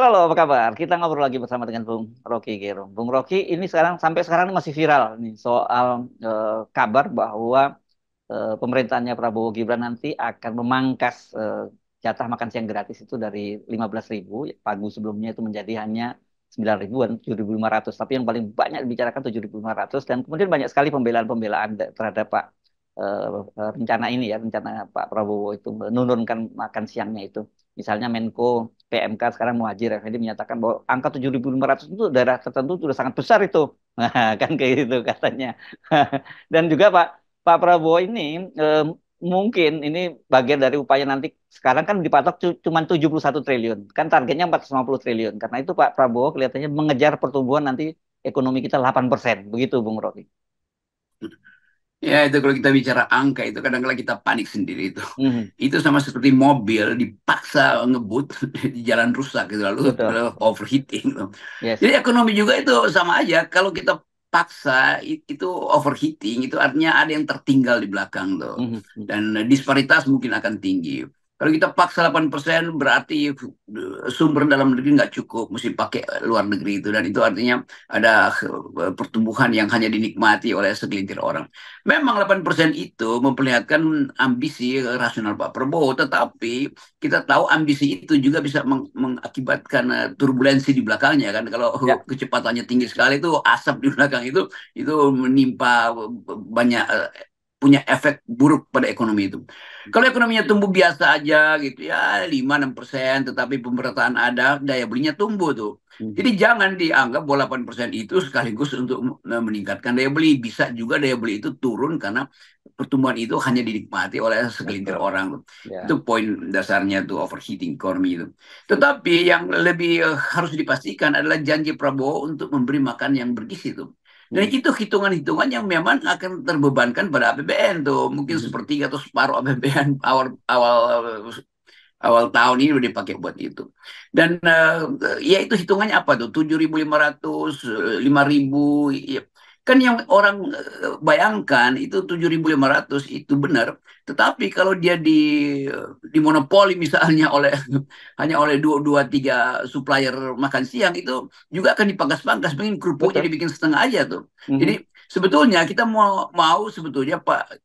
Halo, apa kabar? Kita ngobrol lagi bersama dengan Bung Rocky Gerung. Bung Rocky ini sampai sekarang ini masih viral nih soal kabar bahwa pemerintahnya Prabowo Gibran nanti akan memangkas jatah makan siang gratis itu dari 15.000, pagu sebelumnya itu menjadi hanya 9.000 dan 7.500. Tapi yang paling banyak dibicarakan 7.500 dan kemudian banyak sekali pembelaan-pembelaan terhadap rencana ini ya, rencana Pak Prabowo itu menurunkan makan siangnya itu. Misalnya Menko PMK sekarang Muhadjir Effendi menyatakan bahwa angka 7.500 itu daerah tertentu sudah sangat besar itu. Nah, kan kayak gitu katanya. Dan juga Pak Prabowo ini eh, mungkin ini bagian dari upaya nanti sekarang kan dipatok cuma 71 triliun. Kan targetnya 450 triliun. Karena itu Pak Prabowo kelihatannya mengejar pertumbuhan nanti ekonomi kita 8%. Begitu Bung Rocky. Ya, itu kalau kita bicara angka itu kadang-kadang kita panik sendiri itu. Mhm. Itu sama seperti mobil dipaksa ngebut di jalan rusak gitu lalu Betul. overheating gitu. Yes. Jadi ekonomi juga itu sama aja. Kalau kita paksa itu overheating itu artinya ada yang tertinggal di belakang tuh. Mhm. Dan disparitas mungkin akan tinggi. Kalau kita paksa 8% berarti sumber dalam negeri nggak cukup, mesti pakai luar negeri itu. Dan itu artinya ada pertumbuhan yang hanya dinikmati oleh segelintir orang. Memang 8% itu memperlihatkan ambisi rasional Pak Prabowo, tetapi kita tahu ambisi itu juga bisa mengakibatkan turbulensi di belakangnya kan. Kalau Ya. kecepatannya tinggi sekali itu asap di belakang itu menimpa banyak punya efek buruk pada ekonomi itu. Kalau ekonominya tumbuh biasa aja gitu ya 5-6%, tetapi pemerataan ada, daya belinya tumbuh tuh. Mhm. Jadi jangan dianggap bahwa 8% itu sekaligus untuk meningkatkan daya beli. Bisa juga daya beli itu turun karena pertumbuhan itu hanya dinikmati oleh segelintir Betul. orang. Itu Ya. poin dasarnya tuh overheating economy itu. Tetapi yang lebih harus dipastikan adalah janji Prabowo untuk memberi makan yang bergizi tuh. Dan Mhm. itu hitungan-hitungan yang memang akan terbebankan pada APBN tuh. Mungkin Mhm. sepertiga atau separuh APBN awal awal awal tahun ini udah dipakai buat itu. Dan ya itu hitungannya apa tuh? 7.500, 5.000. Ya. Kan yang orang bayangkan itu 7.500 itu benar. Tetapi kalau dia dimonopoli misalnya oleh hanya oleh dua tiga supplier makan siang itu juga akan dipangkas-pangkas. Mungkin kerupuknya Betul. dibikin setengah aja tuh. Jadi Mhm. sebetulnya kita mau mau sebetulnya Pak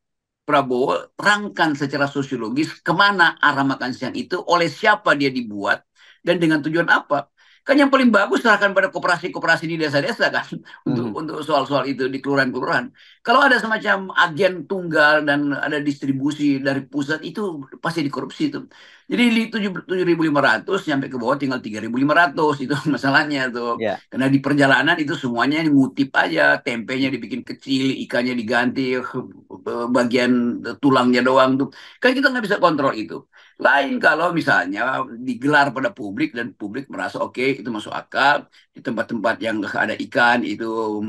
Prabowo terangkan secara sosiologis kemana arah makan siang itu, oleh siapa dia dibuat, dan dengan tujuan apa. Kan yang paling bagus serahkan pada koperasi-koperasi di desa-desa kan untuk Mhm. soal-soal itu di kelurahan-kelurahan. Kalau ada semacam agen tunggal dan ada distribusi dari pusat itu pasti dikorupsi itu. Jadi 7.500 sampai ke bawah tinggal 3.500 itu masalahnya tuh. Ya. Karena di perjalanan itu semuanya ngutip aja, tempenya dibikin kecil, ikannya diganti, bagian tulangnya doang tuh. Kan kita nggak bisa kontrol itu. Lain kalau misalnya digelar pada publik dan publik merasa oke itu masuk akal di tempat-tempat yang ada ikan itu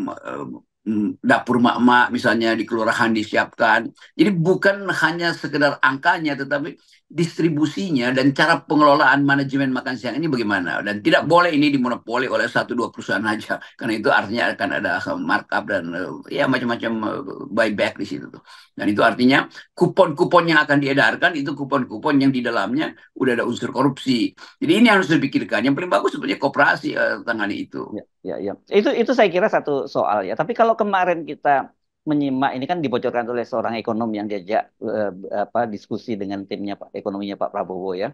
dapur mak-mak misalnya di kelurahan disiapkan. Jadi bukan hanya sekedar angkanya tetapi distribusinya dan cara pengelolaan manajemen makan siang ini bagaimana. Dan tidak boleh ini dimonopoli oleh satu dua perusahaan aja karena itu artinya akan ada markup dan ya macam-macam buyback di situ tuh. Dan itu artinya kupon-kupon yang akan diedarkan itu kupon-kupon yang di dalamnya udah ada unsur korupsi. Jadi ini harus dipikirkan. Yang paling bagus sebenarnya koperasi tangani itu. Ya, ya, ya. Itu saya kira satu soal ya. Tapi kalau kemarin kita menyimak ini kan dibocorkan oleh seorang ekonom yang diajak diskusi dengan timnya Pak ekonominya Pak Prabowo ya.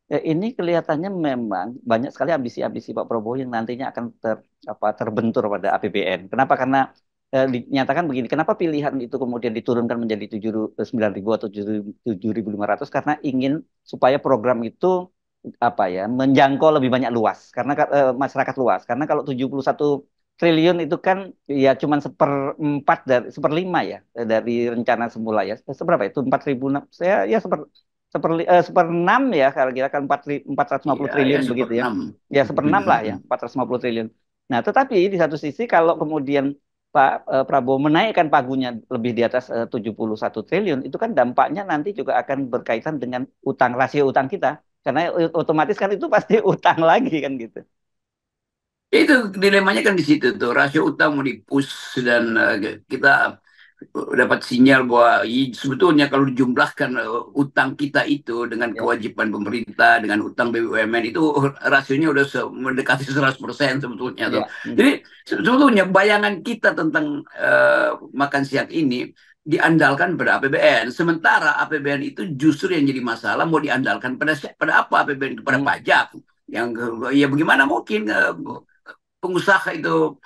Ini kelihatannya memang banyak sekali ambisi-ambisi Pak Prabowo yang nantinya akan terbentur pada APBN. Kenapa? Karena dinyatakan begini, kenapa pilihan itu kemudian diturunkan menjadi 9.000 atau 7.500 karena ingin supaya program itu menjangkau lebih banyak luas karena masyarakat luas. Karena kalau 71 triliun itu kan ya cuman seperempat dari seperlima ya dari rencana semula ya. Seberapa itu 4.000 saya ya seperenam ya kalau kira kan 450 Iya, ya triliun begitu ya. seperenam. Ya seperenam lah ya 450 triliun. Nah, tetapi di satu sisi kalau kemudian Pak Prabowo menaikkan pagunya lebih di atas 71 triliun, itu kan dampaknya nanti juga akan berkaitan dengan utang, rasio utang kita. Karena otomatis kan itu pasti utang lagi kan gitu. Itu dilemanya kan di situ tuh rasio utang mau dipus dan kita dapat sinyal bahwa sebetulnya kalau dijumlahkan utang kita itu dengan Ya. kewajiban pemerintah dengan utang BUMN itu rasionya udah mendekati 100% sebetulnya tuh. Ya. Jadi sebetulnya bayangan kita tentang makan siang ini diandalkan pada APBN. Sementara APBN itu justru yang jadi masalah mau diandalkan pada apa APBN itu pada Hmm. pajak yang ya bagaimana mungkin pengusaha itu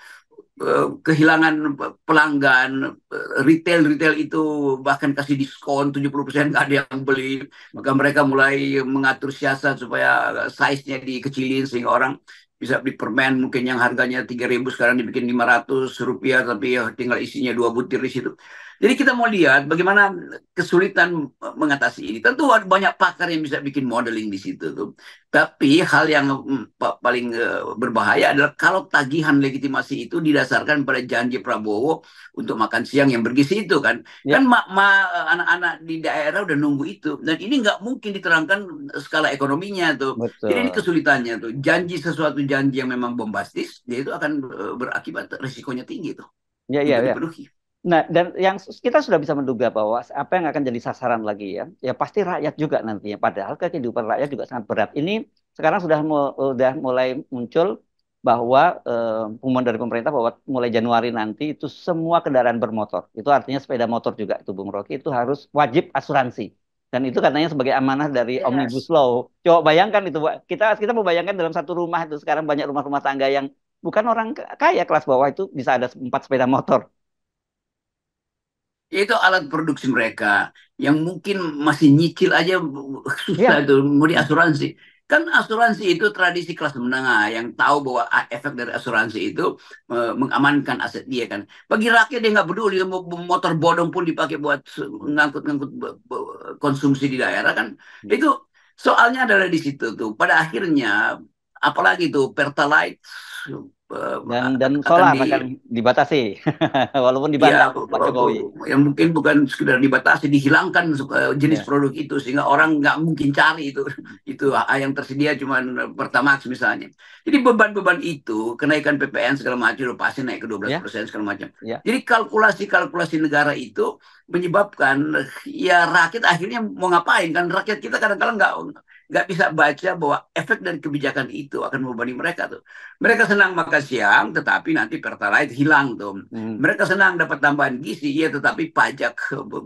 kehilangan pelanggan, retail itu bahkan kasih diskon 70% nggak ada yang beli, maka mereka mulai mengatur siasat supaya size-nya dikecilin sehingga orang bisa beli permen mungkin yang harganya 3.000 sekarang dibikin Rp500 tapi tinggal isinya 2 butir di situ. Jadi kita mau lihat bagaimana kesulitan mengatasi ini. Tentu ada banyak pakar yang bisa bikin modeling di situ tuh. Tapi hal yang paling berbahaya adalah kalau tagihan legitimasi itu didasarkan pada janji Prabowo untuk makan siang yang bergizi itu kan. Ya. Kan anak-anak di daerah udah nunggu itu. Dan ini nggak mungkin diterangkan skala ekonominya tuh. Jadi ini Betul. kesulitannya tuh. Janji sesuatu janji yang memang bombastis, dia itu akan berakibat risikonya tinggi tuh Ya, ya, untuk ya. dipenuhi. Nah, dan yang kita sudah bisa menduga bahwa apa yang akan jadi sasaran lagi ya, ya pasti rakyat juga nantinya. Padahal kehidupan rakyat juga sangat berat. Ini sekarang sudah mulai muncul bahwa pengumuman dari pemerintah bahwa mulai Januari nanti itu semua kendaraan bermotor, itu artinya sepeda motor juga itu Bung Rocky itu harus wajib asuransi. Dan itu katanya sebagai amanah dari Omnibus Yes. Law. Coba bayangkan itu, Pak. Kita mau bayangkan dalam satu rumah itu sekarang banyak rumah-rumah tangga yang bukan orang kaya kelas bawah itu bisa ada 4 sepeda motor. Itu alat produksi mereka yang mungkin masih nyicil aja susah Iya. itu mau diasuransi. Kan asuransi itu tradisi kelas menengah yang tahu bahwa efek dari asuransi itu mengamankan aset dia kan. Bagi rakyat dia nggak peduli mau motor bodong pun dipakai buat ngangkut-ngangkut konsumsi di daerah kan. Itu soalnya adalah di situ tuh. Pada akhirnya apalagi tuh Pertalite eh, Dan akan solar di akan dibatasi walaupun ya dibantah Pak Jokowi. yang mungkin bukan sekedar dibatasi dihilangkan jenis Ya. produk itu sehingga orang nggak mungkin cari itu yang tersedia cuma Pertamax misalnya. Jadi beban-beban itu kenaikan PPN segala macam udah pasti naik ke dua belas Ya. persen segala macam. Ya. Jadi kalkulasi-kalkulasi negara itu menyebabkan ya rakyat akhirnya mau ngapain kan rakyat kita kadang-kadang nggak bisa baca bahwa efek dari kebijakan itu akan membebani mereka tuh. Mereka senang makan siang, tetapi nanti Pertalite hilang tuh. Hmm. Mereka senang dapat tambahan gizi, ya tetapi pajak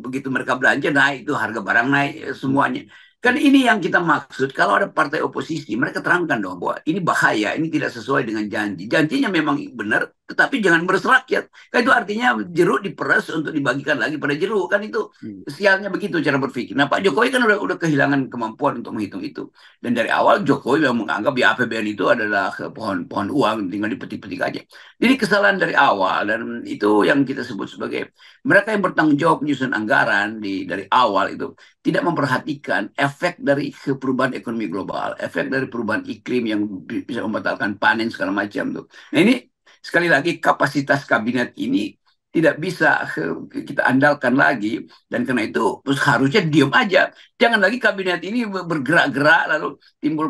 begitu mereka belanja naik itu harga barang naik Hmm. semuanya. Kan Hmm. ini yang kita maksud. Kalau ada partai oposisi, mereka terangkan dong bahwa ini bahaya, ini tidak sesuai dengan janji. Janjinya memang benar, tetapi jangan meres rakyat. Kan itu artinya jeruk diperes untuk dibagikan lagi pada jeruk. Kan itu Hmm. sialnya begitu cara berpikir. Nah Pak Jokowi kan udah kehilangan kemampuan untuk menghitung itu. Dan dari awal Jokowi memang menganggap ya APBN itu adalah pohon-pohon uang, tinggal dipetik-petik aja. Jadi Ya. kesalahan dari awal dan itu yang kita sebut sebagai mereka yang bertanggung jawab menyusun anggaran dari awal itu tidak memperhatikan efek dari perubahan ekonomi global, efek dari perubahan iklim yang bisa membatalkan panen segala macam tuh. Nah ini sekali lagi kapasitas kabinet ini tidak bisa kita andalkan lagi dan karena itu harusnya diam aja. Jangan lagi kabinet ini bergerak-gerak lalu timbul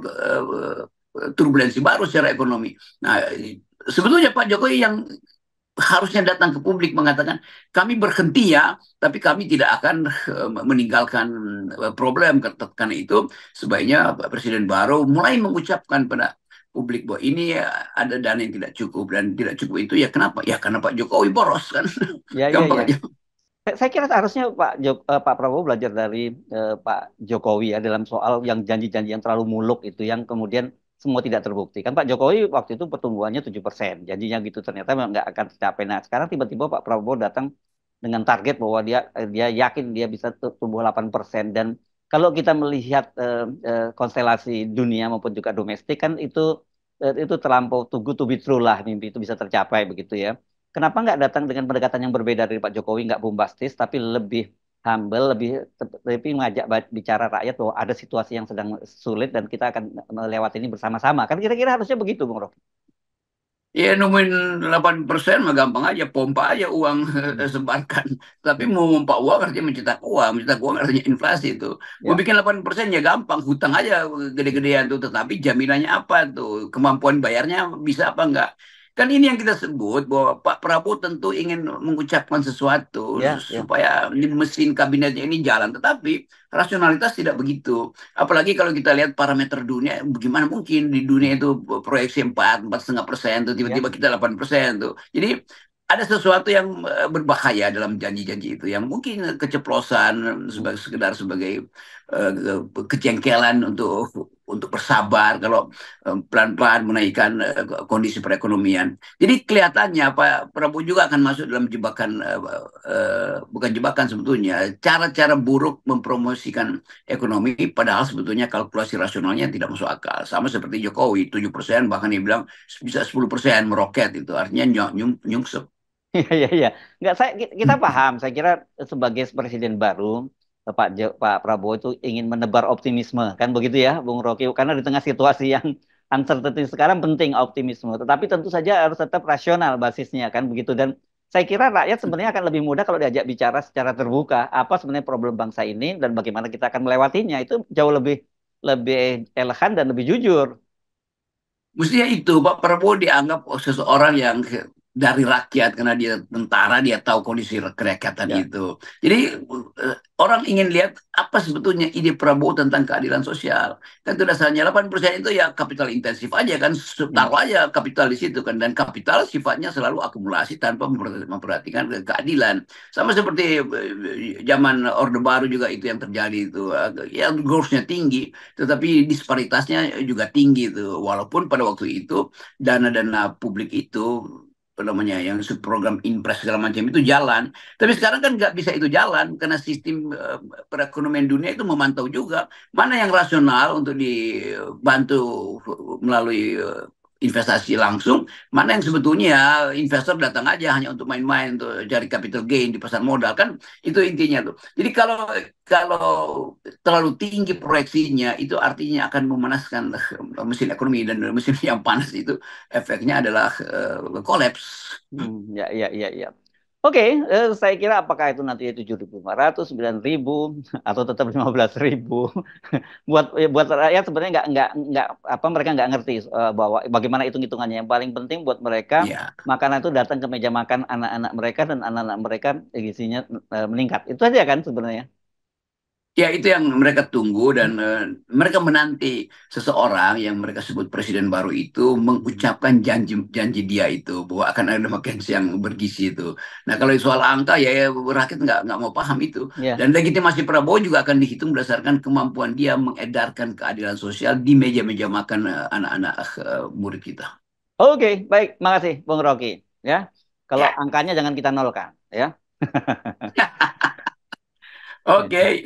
turbulensi baru secara ekonomi. Nah, sebetulnya Pak Jokowi yang harusnya datang ke publik mengatakan kami berhenti ya, tapi kami tidak akan meninggalkan problem. Karena itu sebaiknya Pak Presiden baru mulai mengucapkan pada publik bahwa ini ada dana yang tidak cukup dan tidak cukup itu ya kenapa? Ya karena Pak Jokowi boros kan. Ya, ya, Gampang ya. aja. Saya kira harusnya Pak Prabowo belajar dari Pak Jokowi ya dalam soal yang janji-janji yang terlalu muluk itu yang kemudian semua tidak terbukti. Kan Pak Jokowi waktu itu pertumbuhannya 7%, janjinya gitu ternyata memang nggak akan tercapai. Nah, sekarang tiba-tiba Pak Prabowo datang dengan target bahwa dia yakin dia bisa tumbuh 8% dan kalau kita melihat konstelasi dunia maupun juga domestik kan itu terlampau too good to be true lah mimpi itu bisa tercapai begitu ya. Kenapa nggak datang dengan pendekatan yang berbeda dari Pak Jokowi, nggak bombastis, tapi lebih humble, lebih mengajak bicara rakyat bahwa ada situasi yang sedang sulit dan kita akan melewati ini bersama-sama. Kan kira-kira harusnya begitu, Bung Rocky. Ya nemuin 8% mah gampang aja, pompa aja uang Hmm. sebarkan. Tapi Ya, mau pompa uang artinya mencetak uang artinya inflasi itu. Mau ya, bikin 8% ya gampang, hutang aja gede-gedean tuh. Tetapi jaminannya apa tuh? Kemampuan bayarnya bisa apa enggak? Kan ini yang kita sebut bahwa Pak Prabowo tentu ingin mengucapkan sesuatu Ya, ya, supaya mesin kabinetnya ini jalan. Tetapi rasionalitas tidak begitu. Apalagi kalau kita lihat parameter dunia, bagaimana mungkin di dunia itu proyeksi 4,5% tuh ya. tiba-tiba kita 8% tuh. Jadi ada sesuatu yang berbahaya dalam janji-janji itu yang mungkin keceplosan sebagai sekedar sebagai kejengkelan untuk bersabar kalau pelan-pelan menaikkan kondisi perekonomian. Jadi kelihatannya Pak Prabowo juga akan masuk dalam jebakan bukan jebakan sebetulnya, cara-cara buruk mempromosikan ekonomi padahal sebetulnya kalkulasi rasionalnya tidak masuk akal. Sama seperti Jokowi 7% bahkan dia bilang bisa 10% meroket itu artinya nyungsep. Iya, iya, iya. Nggak, kita paham. Saya kira sebagai presiden baru, Pak Prabowo itu ingin menebar optimisme, kan begitu ya, Bung Rocky? Karena di tengah situasi yang uncertainty sekarang penting optimisme. Tetapi tentu saja harus tetap rasional basisnya, kan begitu. Dan saya kira rakyat sebenarnya akan lebih mudah kalau diajak bicara secara terbuka. Apa sebenarnya problem bangsa ini dan bagaimana kita akan melewatinya. Itu jauh lebih lebih elegan dan lebih jujur. Mestinya itu Pak Prabowo dianggap seseorang yang dari rakyat karena dia tentara, dia tahu kondisi kerakyatan Ya. itu. Jadi orang ingin lihat apa sebetulnya ide Prabowo tentang keadilan sosial. Kan itu dasarnya 8% itu ya kapital intensif aja kan, Hmm. taruh aja kapital di situ kan. Dan kapital sifatnya selalu akumulasi tanpa memperhatikan keadilan. Sama seperti zaman Orde Baru juga itu yang terjadi itu. Ya growth-nya tinggi, tetapi disparitasnya juga tinggi tuh. Walaupun pada waktu itu dana-dana publik itu apa namanya yang program impres segala macam itu jalan. Tapi sekarang kan nggak bisa itu jalan karena sistem perekonomian dunia itu memantau juga mana yang rasional untuk dibantu melalui investasi langsung, mana yang sebetulnya investor datang aja hanya untuk main-main untuk cari capital gain di pasar modal kan itu intinya tuh. Jadi kalau kalau terlalu tinggi proyeksinya itu artinya akan memanaskan mesin ekonomi dan mesin yang panas itu efeknya adalah kolaps. Ya, ya, ya, ya. Oke, saya kira apakah itu nanti 7.500, 9.000, atau tetap 15.000. Buat rakyat sebenarnya nggak apa mereka nggak ngerti bahwa bagaimana hitung-hitungannya. Yang paling penting buat mereka Ya, makanan itu datang ke meja makan anak-anak mereka dan anak-anak mereka gizinya meningkat. Itu aja kan sebenarnya. ya itu yang mereka tunggu dan mereka menanti seseorang yang mereka sebut presiden baru itu mengucapkan janji dia itu bahwa akan ada makan siang bergizi itu. Nah kalau soal angka ya rakyat nggak mau paham itu Ya. dan legitimasi Prabowo juga akan dihitung berdasarkan kemampuan dia mengedarkan keadilan sosial di meja-meja makan anak-anak murid kita. Oke, baik, makasih Bung Rocky. Ya, kalau Ya, angkanya jangan kita nolkan, ya. oke.